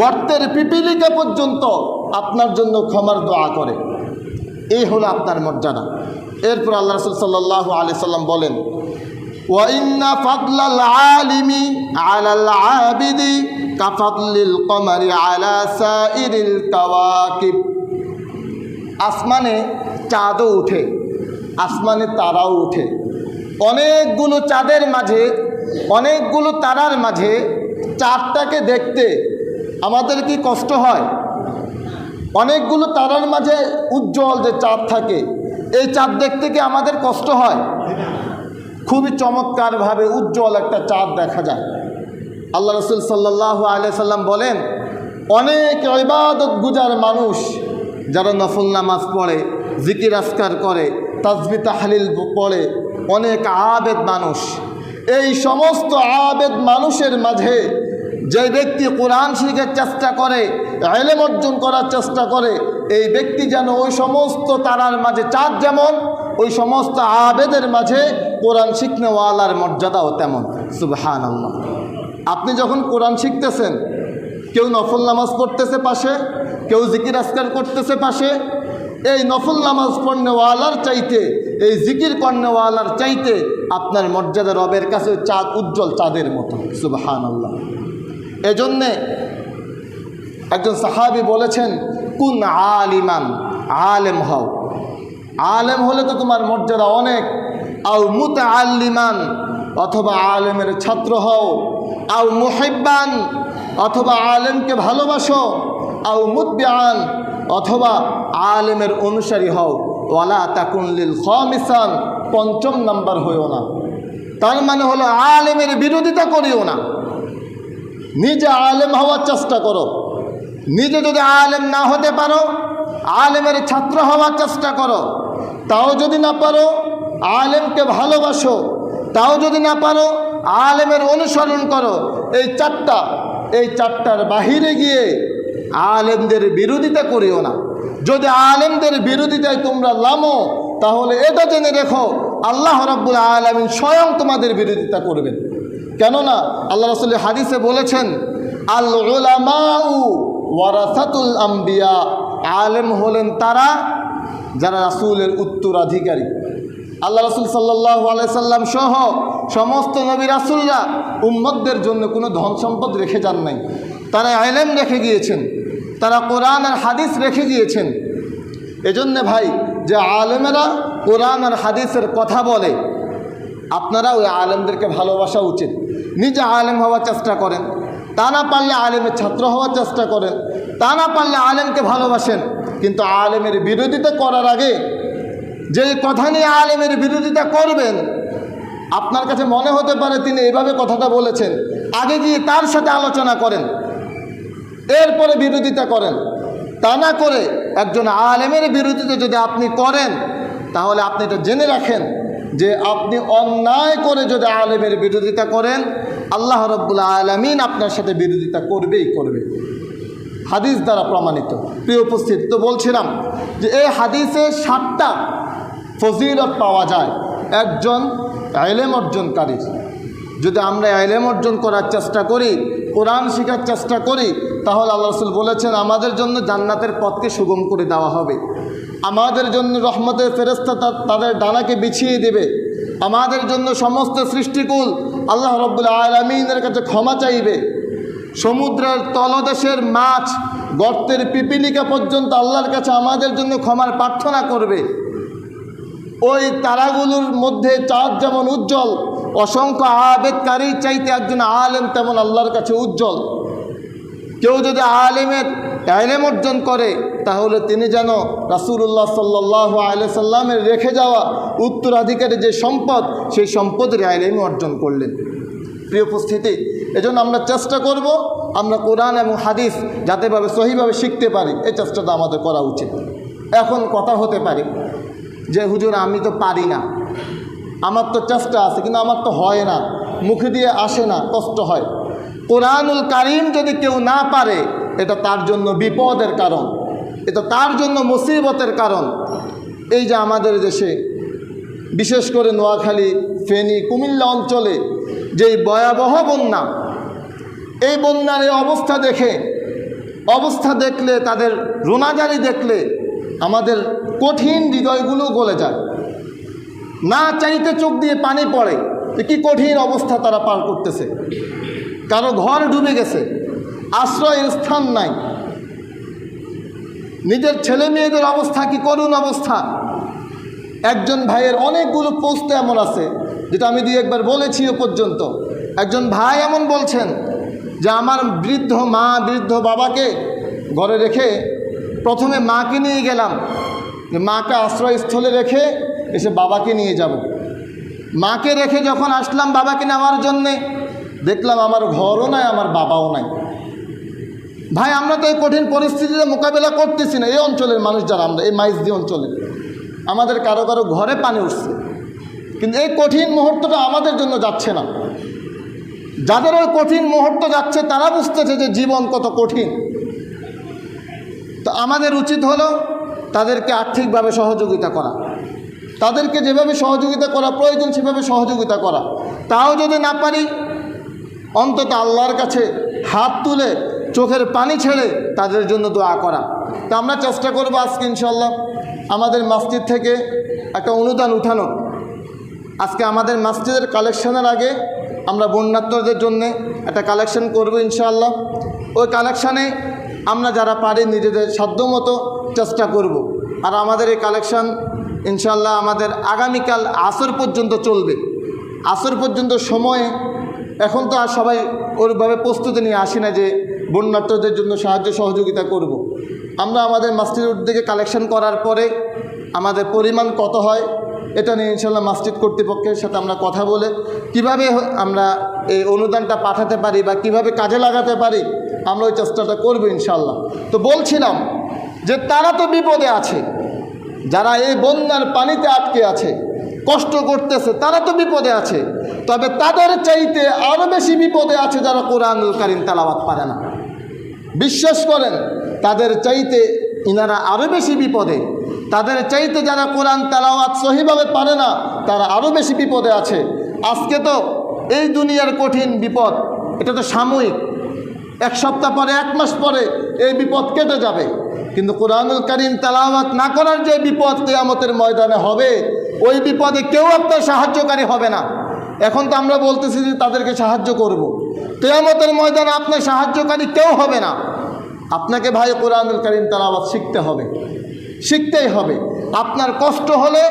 গর্তের পিপিলিকা পর্যন্ত আপনার জন্য ক্ষমার দোয়া করে। এই হলো আপনার মর্যাদা। এরপর আল্লাহ রাসূল সাল্লাল্লাহু আলাইহি সাল্লাম বলেন, ওয়া ইন্না ফাদলাল আলিমি আলাল আবিদি কাফাদলিল কমারি আলা সাইরিল কাওয়াকিব। আসমানে চাঁদও উঠে, আসমানে তারাও উঠে। অনেকগুলো চাঁদের মাঝে, অনেকগুলো তারার মাঝে চাঁদটাকে দেখতে আমাদের কি কষ্ট হয়? অনেকগুলো তারার মাঝে উজ্জ্বল যে চাঁদ থাকে, এই চাঁদ দেখতে কি আমাদের কষ্ট হয়? খুবই চমৎকারভাবে উজ্জ্বল একটা চাঁদ দেখা যায়। আল্লাহ রসুল সাল্লাল্লাহু আলাইহি সাল্লাম বলেন, অনেক ইবাদত গুজার মানুষ যারা নফল নামাজ পড়ে, জিকির আজকার করে, তাসবিহ তাহলিল পড়ে, অনেক আবেদ মানুষ, এই সমস্ত আবেদ মানুষের মাঝে যে ব্যক্তি কোরআন শিখার চেষ্টা করে, ইলম অর্জন করার চেষ্টা করে, এই ব্যক্তি যেন ওই সমস্ত তারার মাঝে চাঁদ যেমন, ওই সমস্ত আবেদের মাঝে কোরআন শিখনেওয়ালার মর্যাদাও তেমন। সুবহানাল্লাহ। আপনি যখন কোরআন শিখতেছেন, কেউ নফল নামাজ পড়তেছে পাশে, কেউ জিকির আজকার করতেছে পাশে, এই নফল নামাজ পড়নেওয়ালার চাইতে, এই জিকির করনেওয়ালার চাইতে আপনার মর্যাদা রবের কাছে চাঁদ উজ্জ্বল চাঁদের মতো। সুবহানাল্লাহ। এজন্যে একজন সাহাবী বলেছেন, কুন আলিমান, আলেম হও। আলেম হলে তো তোমার মর্যাদা অনেক। আও মুতাআল্লিমান, অথবা আলেমের ছাত্র হও। আও মুহিব্বান, অথবা আলেমকে ভালোবাসো। আও মুতবিআন, অথবা আলেমের অনুসারী হও। ওয়ালা তাকুন লিল খামিসান, পঞ্চম নাম্বার হইও না। তার মানে হলো আলেমের বিরোধিতা করিও না, নিজে আলেম হওয়ার চেষ্টা করো। নিজে যদি আলেম না হতে পারো, আলেমের ছাত্র হওয়ার চেষ্টা করো। তাও যদি না পারো, আলেমকে ভালোবাসো। তাও যদি না পারো, আলেমের অনুসরণ করো। এই চারটার বাহিরে গিয়ে আলেমদের বিরোধিতা করিও না। যদি আলেমদের বিরোধিতায় তোমরা লামো, তাহলে এটা জেনে রেখো, আল্লাহ রাব্বুল আলামিন স্বয়ং তোমাদের বিরোধিতা করবেন। কেননা আল্লাহ রাসূল হাদিসে বলেছেন, আল উলামাউ ওয়ারাসাতুল আম্বিয়া, আলেম হলেন তারা যারা রাসূলের উত্তরাধিকারী। আল্লাহ রাসূল সাল্লাল্লাহু আলাইহি সাল্লাম সহ সমস্ত নবী রাসূলরা উম্মতদের জন্য কোনো ধন সম্পদ রেখে যান নাই। তারা ইলম রেখে গিয়েছেন, তারা কোরআন আর হাদিস রেখে গিয়েছেন। এজন্য ভাই, যে আলেমেরা কোরআন আর হাদিসের কথা বলে, আপনারা ওই আলেমদেরকে ভালোবাসা উচিত। নিজে আলেম হওয়ার চেষ্টা করেন, তা না পারলে আলেমের ছাত্র হওয়ার চেষ্টা করেন, তা না পারলে আলেমকে ভালোবাসেন। কিন্তু আলেমের বিরোধিতা করার আগে, যে কথা নিয়ে আলেমের বিরোধিতা করবেন, আপনার কাছে মনে হতে পারে তিনি এভাবে কথাটা বলেছেন, আগে গিয়ে তার সাথে আলোচনা করেন, এরপরে বিরোধিতা করেন। তা না করে একজন আলেমের বিরোধিতা যদি আপনি করেন, তাহলে আপনি এটা জেনে রাখেন যে আপনি অন্যায় করে যদি আলেমের বিরোধিতা করেন, আল্লাহ রাব্বুল আলামিন আপনার সাথে বিরোধিতা করবেই করবে। হাদিস দ্বারা প্রমাণিত। প্রিয় উপস্থিত, তো বলছিলাম যে এই হাদিসে 7টা ফজিলত পাওয়া যায় একজন ইলম অর্জনকারীর। যদি আমরা ইলম অর্জন করার চেষ্টা করি, কোরআন শেখার চেষ্টা করি, তাহলে আল্লাহ রাসূল বলেছেন আমাদের জন্য জান্নাতের পথকে সুগম করে দেওয়া হবে। আমাদের জন্য রহমতের ফেরেশতা তাদের ডানাকে বিছিয়ে দেবে। আমাদের জন্য সমস্ত সৃষ্টিকুল আল্লাহ রাব্বুল আলামিনের কাছে ক্ষমা চাইবে। সমুদ্রের তলদেশের মাছ, গর্তের পিপিলিকা পর্যন্ত আল্লাহর কাছে আমাদের জন্য ক্ষমার প্রার্থনা করবে। ওই তারাগুলোর মধ্যে চাঁদ যেমন উজ্জ্বল, অসংখ্য আবেদকারীর চাইতে একজন আলেম তেমন আল্লাহর কাছে উজ্জ্বল। কেউ যদি আলেমের ইলম অর্জন করে, তাহলে তিনি যেন রাসূলুল্লাহ সাল্লাল্লাহু আলাইহি সাল্লামের রেখে যাওয়া উত্তরাধিকারী যে সম্পদ, সেই সম্পদের ইলম অর্জন করলেন। প্রিয় উপস্থিতি, এজন্য আমরা চেষ্টা করব আমরা কোরআন এবং হাদিস যাতেভাবে সহিভাবে শিখতে পারি, এই চেষ্টাটা আমাদের করা উচিত। এখন কথা হতে পারে যে হুজুর আমি তো পারি না, আমার তো চেষ্টা আছে কিন্তু আমার তো হয় না, মুখে দিয়ে আসে না, কষ্ট হয়। কোরআনুল কারীম যদি কেউ না পারে, এটা তার জন্য বিপদের কারণ, এটা তার জন্য মুসিবতের কারণ। এই যে আমাদের দেশে বিশেষ করে নোয়াখালী, ফেনী, কুমিল্লা অঞ্চলে যেই ভয়াবহ বন্যা, এই বন্যার এই অবস্থা দেখলে, তাদের রোনাজারি দেখলে আমাদের কঠিন হৃদয়গুলো গলে যায়। না চাইতে চোখ দিয়ে পানি পড়ে যে কী কঠিন অবস্থা তারা পার করতেছে। কারো ঘর ডুবে গেছে, আশ্রয়ের স্থান নাই, নিজের ছেলে মেয়েদের অবস্থা কি করুণ অবস্থা। একজন ভাইয়ের অনেকগুলো পোস্ট এমন আছে যেটা আমি 2-1বার বলেছি এ পর্যন্ত। একজন ভাই এমন বলছেন যে আমার বৃদ্ধ মা, বৃদ্ধ বাবাকে ঘরে রেখে প্রথমে মাকে নিয়ে গেলাম, মাকে আশ্রয়স্থলে রেখে এসে বাবাকে নিয়ে যাব। মাকে রেখে যখন আসলাম বাবাকে নেওয়ার জন্যে, দেখলাম আমার ঘরও নাই, আমার বাবাও নাই। ভাই, আমরা তো এই কঠিন পরিস্থিতিতে মোকাবেলা করতেছি না। এই অঞ্চলের মানুষ যারা, আমরা এই মাইজদি অঞ্চলে, আমাদের কারো কারো ঘরে পানি উঠছে, কিন্তু এই কঠিন মুহূর্তটা আমাদের জন্য যাচ্ছে না। যাদের ওই কঠিন মুহূর্ত যাচ্ছে তারা বুঝতেছে যে জীবন কত কঠিন। তো আমাদের উচিত হলো তাদেরকে আর্থিকভাবে সহযোগিতা করা, তাদেরকে যেভাবে সহযোগিতা করা প্রয়োজন সেভাবে সহযোগিতা করা। তাও যদি না পারি, অন্তত আল্লাহর কাছে হাত তুলে চোখের পানি ছেড়ে তাদের জন্য দোয়া করা। তা আমরা চেষ্টা করবো আজকে ইনশাল্লাহ আমাদের মসজিদ থেকে একটা অনুদান উঠানো। আজকে আমাদের মসজিদের কালেকশনের আগে আমরা বন্যার্তদের জন্যে একটা কালেকশন করব ইনশাআল্লাহ। ওই কালেকশানে আমরা যারা পারি নিজেদের সাধ্যমতো চেষ্টা করব। আর আমাদের এই কালেকশান ইনশাআল্লাহ আমাদের আগামীকাল আসর পর্যন্ত চলবে। আসর পর্যন্ত সময়ে এখন তো আর সবাই ওইভাবে প্রস্তুতি নিয়ে আসি না যে বন্যার্তদের জন্য সাহায্য সহযোগিতা করব। আমরা আমাদের মসজিদের উদ্যোগে কালেকশন করার পরে আমাদের পরিমাণ কত হয় এটা নিয়ে ইনশাআল্লাহ মসজিদ কর্তৃপক্ষের সাথে আমরা কথা বলে কিভাবে আমরা এই অনুদানটা পাঠাতে পারি বা কিভাবে কাজে লাগাতে পারি আমরা ওই চেষ্টাটা করব ইনশাআল্লাহ। তো বলছিলাম যে তারা তো বিপদে আছে, যারা এই বন্যার পানিতে আটকে আছে, কষ্ট করতেছে, তারা তো বিপদে আছে। তবে তাদের চাইতে আরও বেশি বিপদে আছে যারা কোরআনুল কারীম তেলাওয়াত পারে না। বিশ্বাস করেন, তাদের চাইতে ইনারা আরও বেশি বিপদে। তাদের চাইতে যারা কোরআন তেলাওয়াত সহিভাবে পারে না তারা আরও বেশি বিপদে আছে। আজকে তো এই দুনিয়ার কঠিন বিপদ, এটা তো সাময়িক, এক সপ্তাহ পরে, এক মাস পরে এই বিপদ কেটে যাবে। কিন্তু কোরআনুল কারীম তেলাওয়াত না করার যে বিপদ কিয়ামতের ময়দানে হবে, ওই বিপদে কেউ আপনার সাহায্যকারী হবে না। এখন তো আমরা বলতেছি যে তাদেরকে সাহায্য করব, কিয়ামতের ময়দানে আপনার সাহায্যকারী কেউ হবে না। আপনাকে ভাই কোরআনুল কারীম তেলাওয়াত শিখতে হবে, শিখতেই হবে। আপনার কষ্ট হলে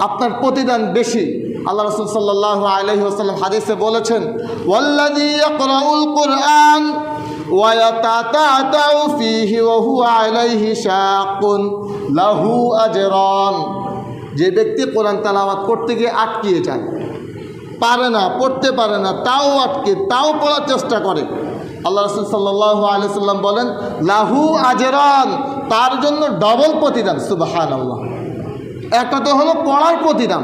আপনার প্রতিদান বেশি। আল্লাহ রাসূল সাল্লাল্লাহু আলাইহি ওয়াসাল্লাম হাদিসে বলেছেন, ওয়াল্লাযী ইয়াকরাউল কুরআন ওয়া ইয়াতাতাউ ফীহি ওয়া হুয়া আলাইহি শাকুন লাহু আজরান। যে ব্যক্তি কোরআন তেলাওয়াত করতে গিয়ে আটকিয়ে যায়, পারে না, পড়তে পারে না, তাও আটকে, তাও পড়ার চেষ্টা করে, আল্লাহ রাসূল সাল্লাল্লাহু আলাইহি ওয়াসাল্লাম বলেন লাহু আজরান, তার জন্য ডবল প্রতিদান। সুবহানাল্লাহ। একটা তো হলো পড়ার প্রতিদান,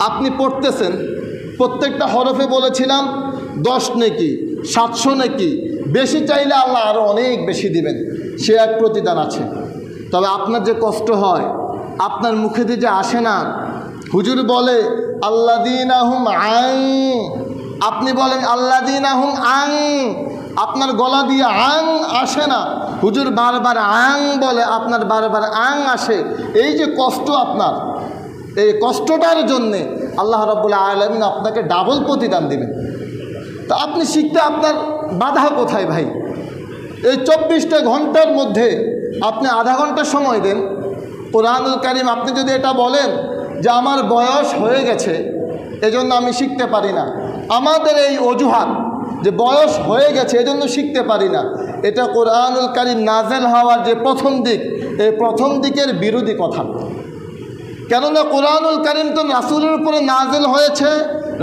আপনি পড়তেছেন, প্রত্যেকটা হরফে বলেছিলাম 10 নেকি, 700 নেকি, বেশি চাইলে আল্লাহ আরও অনেক বেশি দিবেন, সে এক প্রতিদান আছে। তবে আপনার যে কষ্ট হয়, আপনার মুখে দিয়ে যে আসে না, হুজুর বলে আল্লাযীনা হুম আং, আপনি বলেন আল্লাযীনা হুম আং, আপনার গলা দিয়ে আং আসে না, হুজুর বারবার আং বলে, আপনার বারবার আং আসে। এই যে কষ্ট আপনার, এই কষ্টটার জন্যে আল্লাহ রাব্বুল আলামিন আপনাকে ডাবল প্রতিদান দিবেন। তা আপনি শিখতে আপনার বাধা কোথায় ভাই? এই 24টা ঘন্টার মধ্যে আপনি আধা ঘন্টা সময় দেন কোরআনুল কারীম। আপনি যদি এটা বলেন যে আমার বয়স হয়ে গেছে এজন্য আমি শিখতে পারি না, আমাদের এই অজুহাত যে বয়স হয়ে গেছে এজন্য শিখতে পারি না, এটা কোরআনুল কারীম নাজেল হওয়ার যে প্রথম দিক, এই প্রথম দিকের বিরোধী কথা। কেননা কোরআনুল কারীম তো রাসূলের উপরে নাজেল হয়েছে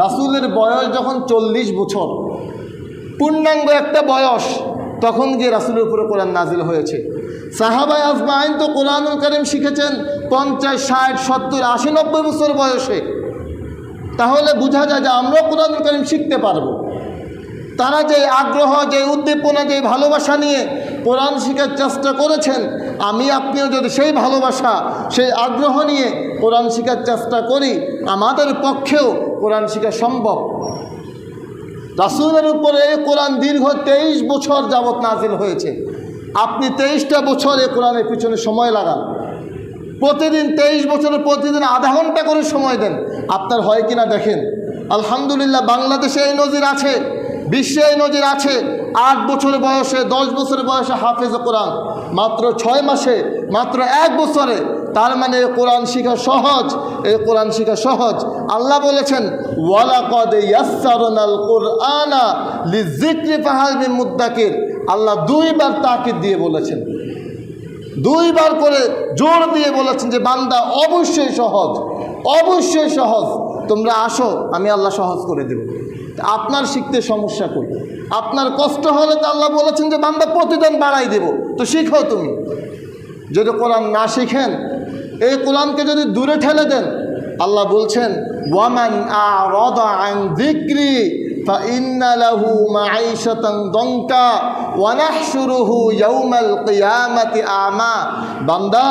রাসূলের বয়স যখন 40 বছর, পূর্ণাঙ্গ একটা বয়স, তখন গিয়ে রাসূলের উপরে কোরআন নাজিল হয়েছে। সাহাবায়ে আজমাইন তো কোরআনুল কারীম শিখেছেন 50, 60, 70, 80, 90 বছর বয়সে। তাহলে বোঝা যায় যে আমরাও কোরআনুল কারীম শিখতে পারবো। তারা যে আগ্রহ, যে উদ্দীপনা, যে ভালোবাসা নিয়ে কোরআন শেখার চেষ্টা করেছেন, আমি আপনিও যদি সেই ভালোবাসা, সেই আগ্রহ নিয়ে কোরআন শেখার চেষ্টা করি, আমাদের পক্ষেও কোরআন শেখা সম্ভব। রাসূলের উপরে এই কোরআন দীর্ঘ 23 বছর যাবৎ নাজিল হয়েছে। আপনি 23টা বছর এই কোরআনের পিছনে সময় লাগান, প্রতিদিন 23 বছরে প্রতিদিন আধা ঘন্টা করে সময় দেন, আপনার হয় কিনা দেখেন। আলহামদুলিল্লাহ, বাংলাদেশে এই নজির আছে, বিশ্বে এই নজির আছে। 8 বছর বয়সে, 10 বছর বয়সে হাফেজ কোরআন, মাত্র 6 মাসে, মাত্র 1 বছরে। তার মানে এই কোরআন শিখা সহজ, এই কোরআন শিখা সহজ। আল্লাহ বলেছেন ওয়ালাকাদ ইয়াসসারনাল কুরআনা লিযিকরি ফাহাল মিন মুদ্দাকির। আল্লাহ 2 বার তাকিদ দিয়ে বলেছেন, দুইবার করে জোর দিয়ে বলেছেন যে বান্দা অবশ্যই সহজ, অবশ্যই সহজ, তোমরা আসো আমি আল্লাহ সহজ করে দেব। আপনার শিখতে সমস্যা করি, আপনার কষ্ট হলে তো আল্লাহ বলেছেন যে বান্দা প্রতিদিন বাড়াই দেব, তো শিখো তুমি। যদি কোরআন না শিখেন, এই কোরআনকে যদি দূরে ঠেলে দেন, আল্লাহ বলছেন ওয়ামান আ'রাদা আন যিকরি ফাইন্না লাহু মাঈশাতান দনকা ওয়া নাহশুরুহু ইয়াওমাল কিয়ামাতি আমা। বান্দা,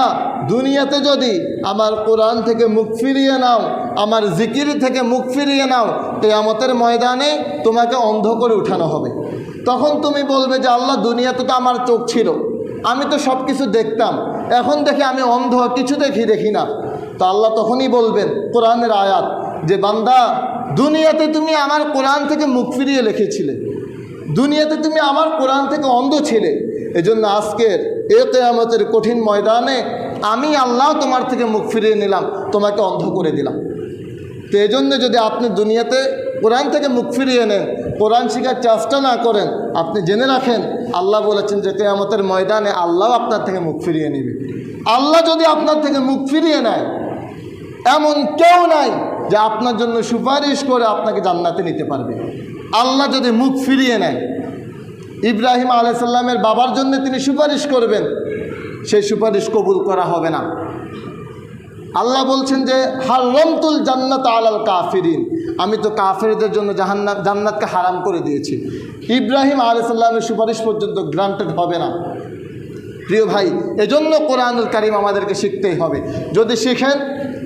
দুনিয়াতে যদি আমার কোরআন থেকে মুখ ফিরিয়ে নাও, আমার জিকির থেকে মুখ ফিরিয়ে নাও, কিয়ামতের ময়দানে তোমাকে অন্ধ করে উঠানো হবে। তখন তুমি বলবে যে আল্লাহ, দুনিয়াতে তো আমার চোখ ছিল, আমি তো সব কিছু দেখতাম, এখন দেখি আমি অন্ধ, কিছু দেখি না। তো আল্লাহ তখনই বলবেন, কোরআনের আয়াত, যে বান্দা, দুনিয়াতে তুমি আমার কোরআন থেকে মুখ ফিরিয়ে রেখেছিলে, দুনিয়াতে তুমি আমার কোরআন থেকে অন্ধ ছিলে, এজন্য আজকের এ কিয়ামতের কঠিন ময়দানে আমি আল্লাহ তোমার থেকে মুখ ফিরিয়ে নিলাম, তোমাকে অন্ধ করে দিলাম। তো এই জন্য যদি আপনি দুনিয়াতে কোরআন থেকে মুখ ফিরিয়ে নেন, কোরআন শিখার চেষ্টা না করেন, আপনি জেনে রাখেন আল্লাহ বলেছেন যে কিয়ামতের ময়দানে আল্লাহ আপনার থেকে মুখ ফিরিয়ে নেবে। আল্লাহ যদি আপনার থেকে মুখ ফিরিয়ে নেয়, এমন কেউ নাই যে আপনার জন্য সুপারিশ করে আপনাকে জান্নাতে নিতে পারবে। আল্লাহ যদি মুখ ফিরিয়ে নেয়, ইব্রাহিম আলাইহিস সালামের বাবার জন্য তিনি সুপারিশ করবেন, সেই সুপারিশ কবুল করা হবে না। আল্লাহ বলছেন যে হারামতুল জান্নাত আলাল কাফিরিন, আমি তো কাফেরদের জন্য জান্নাতকে হারাম করে দিয়েছি। ইব্রাহিম আলাইহিস সালামের সুপারিশ পর্যন্ত গ্রান্টেড হবে না। প্রিয় ভাই, এজন্য কোরআনুল কারীম আমাদেরকে শিখতেই হবে। যদি শিখেন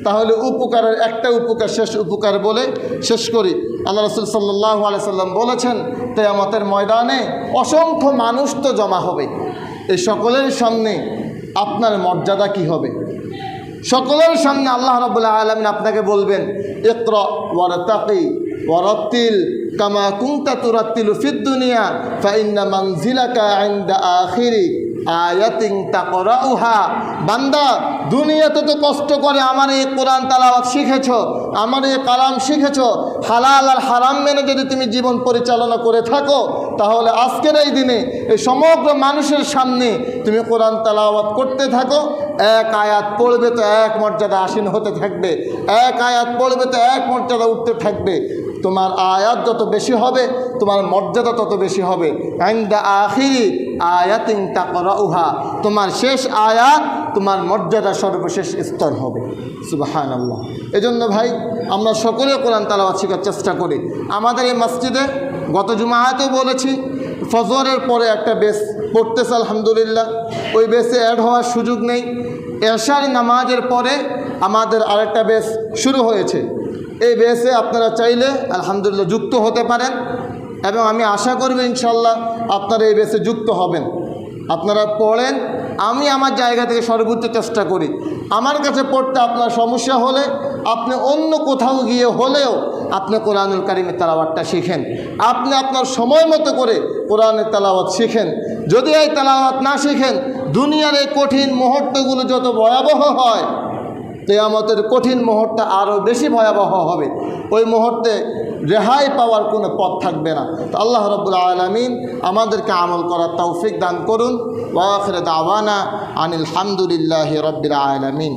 তাহলে উপকারের একটা উপকার, শেষ উপকার বলে শেষ করি। আল্লাহ রাসূল সাল্লাল্লাহু আলাইহি সাল্লাম বলেছেন, কিয়ামতের ময়দানে অসংখ্য মানুষ তো জমা হবে, এই সকলের সামনে আপনার মর্যাদা কি হবে? সকলের সামনে আল্লাহ রাব্বুল আলামিন আপনাকে বলবেন, ইকরা ওয়ারতাকি ওয়ারাত্তিল কামা কুনতা তুরাত্তিলু ফিদ দুনিয়া ফাইন্না মানজিলাকা ইনদা আখিরি আয়াতিন তাকরাউহা। বান্দা, দুনিয়াতে তো কষ্ট করে আমার এই কোরআন তেলাওয়াত শিখেছো, আমার এই কালাম শিখেছো, হালাল আর হারাম মেনে যদি তুমি জীবন পরিচালনা করে থাকো, তাহলে আজকের এই দিনে এই সমগ্র মানুষের সামনে তুমি কোরআন তেলাওয়াত করতে থাকো। এক আয়াত পড়বে তো এক মর্যাদা আসীন হতে থাকবে, এক আয়াত পড়বে তো এক মর্যাদা উঠতে থাকবে। তোমার আয়াত যত বেশি হবে, তোমার মর্যাদা তত বেশি হবে। ইনদা আখিরি আয়াতিন তাকরাউহা, তোমার শেষ আয়াত তোমার মর্যাদা সর্বশেষ স্তর হবে। সুবহানাল্লাহ। এজন্য ভাই, আমরা সকলে কোরআন তেলাওয়াত শেখার চেষ্টা করি। আমাদের এই মসজিদে গত জুমাতেও বলেছি, ফজরের পরে একটা বেস পড়তেছে আলহামদুলিল্লাহ, ওই বেসে অ্যাড হওয়ার সুযোগ নেই। এশার নামাজের পরে আমাদের আরেকটা বেস শুরু হয়েছে। এই বেসে আপনারা চাইলে আলহামদুলিল্লাহ যুক্ত হতে পারেন, এবং আমি আশা করব ইনশাল্লাহ আপনারা এই বেসে যুক্ত হবেন। আপনারা পড়েন, আমি আমার জায়গা থেকে সর্বোচ্চ চেষ্টা করি। আমার কাছে পড়তে আপনার সমস্যা হলে আপনি অন্য কোথাও গিয়ে হলেও আপনি কোরআনুল কারীমের তেলাওয়াতটা শিখেন। আপনি আপনার সময় মতো করে কোরআনের তেলাওয়াত শিখেন। যদি এই তেলাওয়াত না শিখেন, দুনিয়ার এই কঠিন মুহূর্তগুলো যত ভয়াবহ হয়, কিয়ামতের কঠিন মুহূর্তে আরও বেশি ভয়াবহ হবে। ওই মুহূর্তে রেহাই পাওয়ার কোনো পথ থাকবে না। তো আল্লাহ রাব্বুল আলামিন আমাদেরকে আমল করার তৌফিক দান করুন। ওয়া আখিরু দাওয়ানা আনিল হামদুলিল্লাহি রাব্বিল আলামিন।